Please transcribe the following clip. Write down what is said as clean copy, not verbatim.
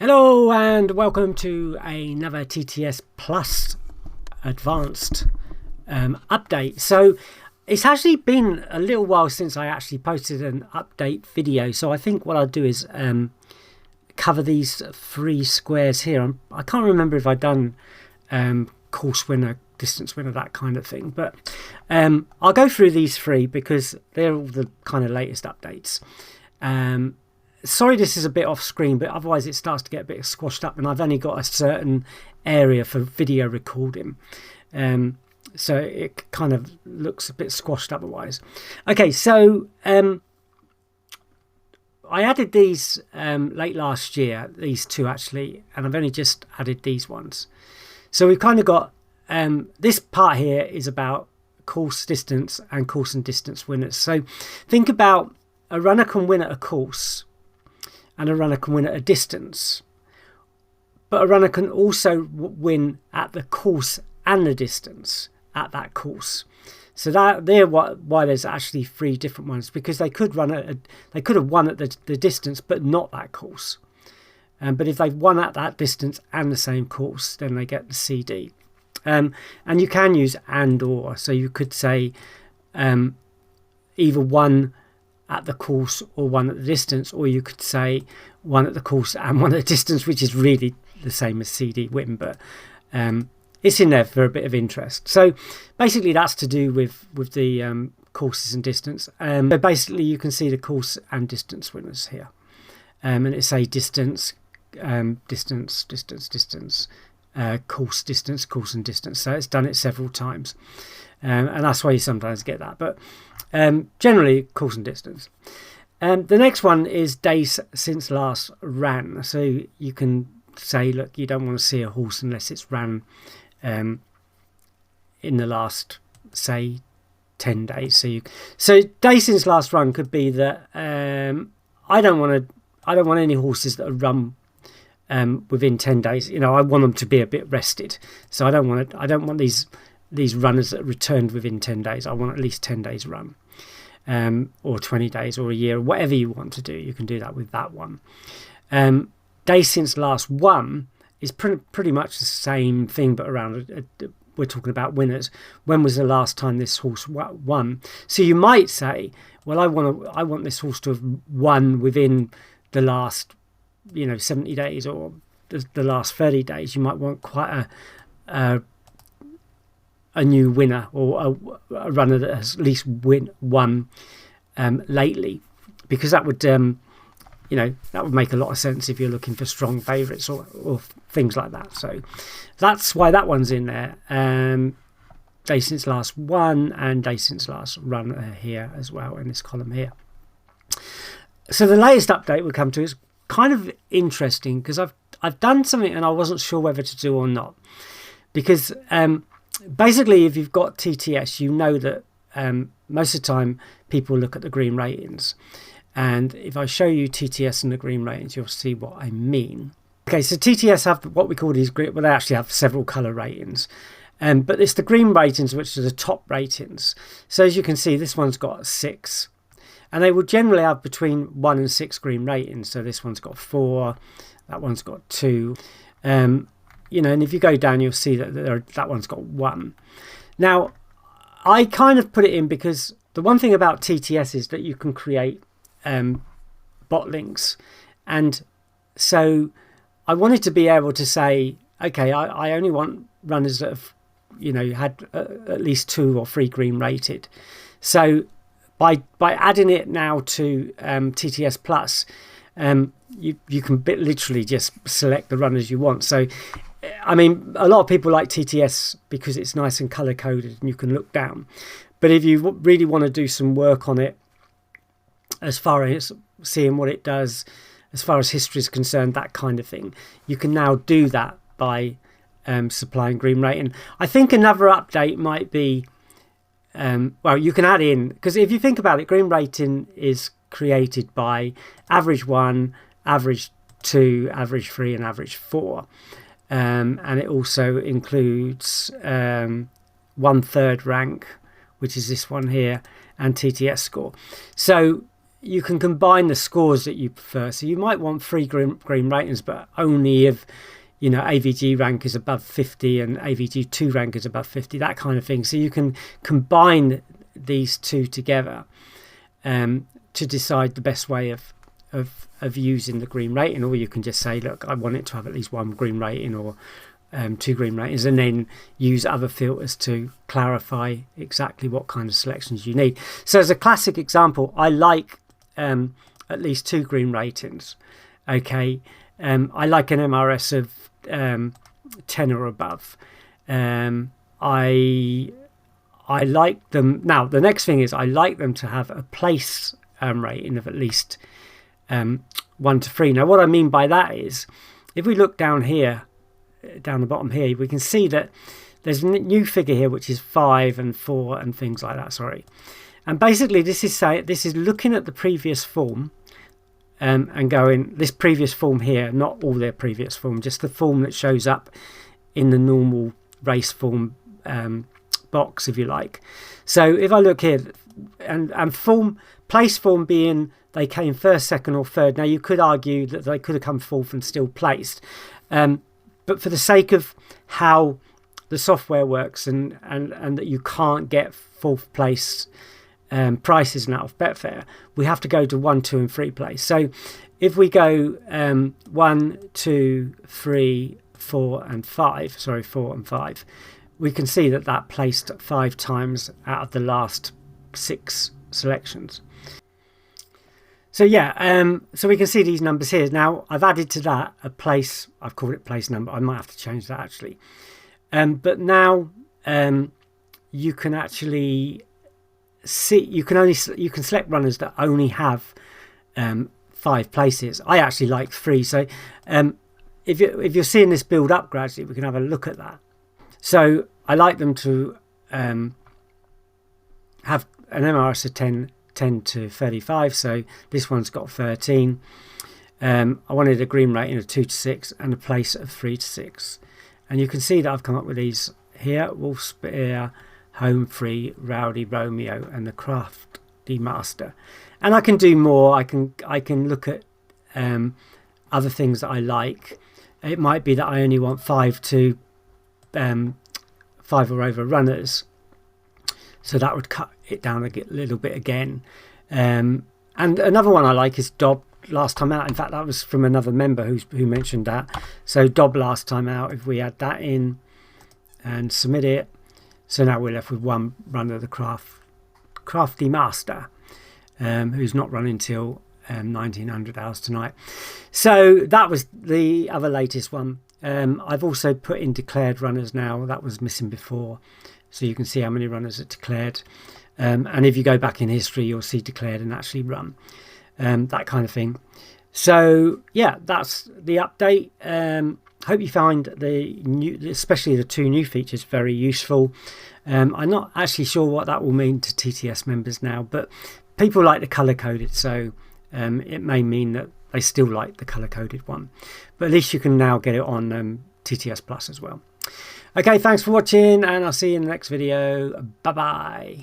Hello and welcome to another TTS Plus Advanced update. So it's actually been a little while since I actually posted an update video. So I think what I'll do is cover these three squares here. I can't remember if I've done course winner, distance winner, that kind of thing. But I'll go through these three because they're all the kind of latest updates. Sorry this is a bit off screen, but otherwise it starts to get a bit squashed up, and I've only got a certain area for video recording, so it kind of looks a bit squashed otherwise. Okay, so I added these late last year, these two actually, and I've only just added these ones. So we've kind of got this part here is about course distance and course and distance winners. So think about a runner can win at a course and a runner can win at a distance, but a runner can also win at the course and the distance at that course. So why there's actually three different ones, because they could they could have won at the distance but not that course. But if they've won at that distance and the same course, then they get the CD. And you can use and or, so you could say either one at the course or one at the distance, or you could say one at the course and one at the distance, which is really the same as CD win, but it's in there for a bit of interest. So basically that's to do with the courses and distance. So basically you can see the course and distance winners here, and it's say distance, distance, course, distance, course and distance. So it's done it several times, and that's why you sometimes get that, but generally course and distance. The next one is days since last ran. So you can say, look, you don't want to see a horse unless it's ran in the last, say, 10 days. So days since last run could be that I don't want any horses that are run within 10 days. I want them to be a bit rested. So I don't want these runners that returned within 10 days. I want at least 10 days run, or 20 days or a year, whatever you want to do. You can do that with that one. Days since last won is pretty much the same thing, but around we're talking about winners. When was the last time this horse won? So you might say, well, I want this horse to have won within the last 70 days or the last 30 days. You might want quite a new winner, or a runner that has at least won lately, because that would that would make a lot of sense if you're looking for strong favourites or things like that. So that's why that one's in there. Day since last won and day since last run here as well in this column here. So the latest update we'll come to is kind of interesting, because I've done something and I wasn't sure whether to do or not, because basically if you've got TTS, you know that most of the time people look at the green ratings, and if I show you TTS and the green ratings, you'll see what I mean. Okay, so TTS have what we call these green, well, they actually have several colour ratings, but it's the green ratings which are the top ratings. So as you can see, this one's got 6, and they will generally have between 1 and 6 green ratings. So this one's got 4, that one's got 2, and if you go down, you'll see that that one's got 1. Now, I kind of put it in because the one thing about TTS is that you can create bot links, and so I wanted to be able to say, okay, I only want runners that have had at least 2 or 3 green rated. So by adding it now to TTS Plus, you can literally just select the runners you want. So I mean, a lot of people like TTS because it's nice and color coded and you can look down, but if you really want to do some work on it, as far as seeing what it does, as far as history is concerned, that kind of thing, you can now do that by supplying green rating. I think another update might be, well, you can add in, because if you think about it, green rating is created by average 1, average 2, average 3 and average 4, and it also includes 1/3 rank, which is this one here, and TTS score. So you can combine the scores that you prefer. So you might want 3 green ratings, but only if, you know, AVG rank is above 50 and AVG2 rank is above 50, that kind of thing. So you can combine these two together to decide the best way of using the green rating, or you can just say, look, I want it to have at least 1 green rating or 2 green ratings, and then use other filters to clarify exactly what kind of selections you need. So as a classic example, I like at least 2 green ratings. Okay, I like an MRS of 10 or above. I like them. Now the next thing is I like them to have a place rating of at least 1 to 3. Now what I mean by that is, if we look down here, down the bottom here, we can see that there's a new figure here which is 5 and 4 and things like that. Sorry, and basically this is looking at the previous form and going, this previous form here, not all their previous form, just the form that shows up in the normal race form box, if you like. So if I look here, and place form being they came first, second or third. Now you could argue that they could have come fourth and still placed, but for the sake of how the software works and that you can't get fourth place prices now of Betfair, we have to go to 1, 2 and 3 place. So if we go 1, 2, 3, 4 and 5, sorry, 4 and 5, we can see that placed 5 times out of the last 6 selections. So yeah, so we can see these numbers here. Now I've added to that a place, I've called it place number. I might have to change that actually. But now you can actually see, you can select runners that only have 5 places. I actually like 3. So if you're seeing this build up gradually, we can have a look at that. So I like them to have an MRS of 10 to 35. So this one's got 13. I wanted a green rating of 2 to 6 and a place of 3 to 6. And you can see that I've come up with these here: Wolfspear, Home Free, Rowdy Romeo and the Crafty Master. And I can do more. I can look at other things that I like. It might be that I only want 5 to 5 or over runners, so that would cut it down a little bit again. And another one I like is Dob last time out. In fact, that was from another member who mentioned that. So Dob last time out, if we add that in and submit it, so now we're left with 1 runner, the Crafty Master, who's not running till 1900 hours tonight. So that was the other latest one. I've also put in declared runners now. That was missing before, so you can see how many runners are declared. And if you go back in history, you'll see declared and actually run, that kind of thing. So yeah, that's the update. Hope you find especially the 2 new features, very useful. I'm not actually sure what that will mean to TTS members now, but people like the color coded, so it may mean that they still like the color coded one, but at least you can now get it on TTS Plus as well. Okay, thanks for watching, and I'll see you in the next video. Bye bye.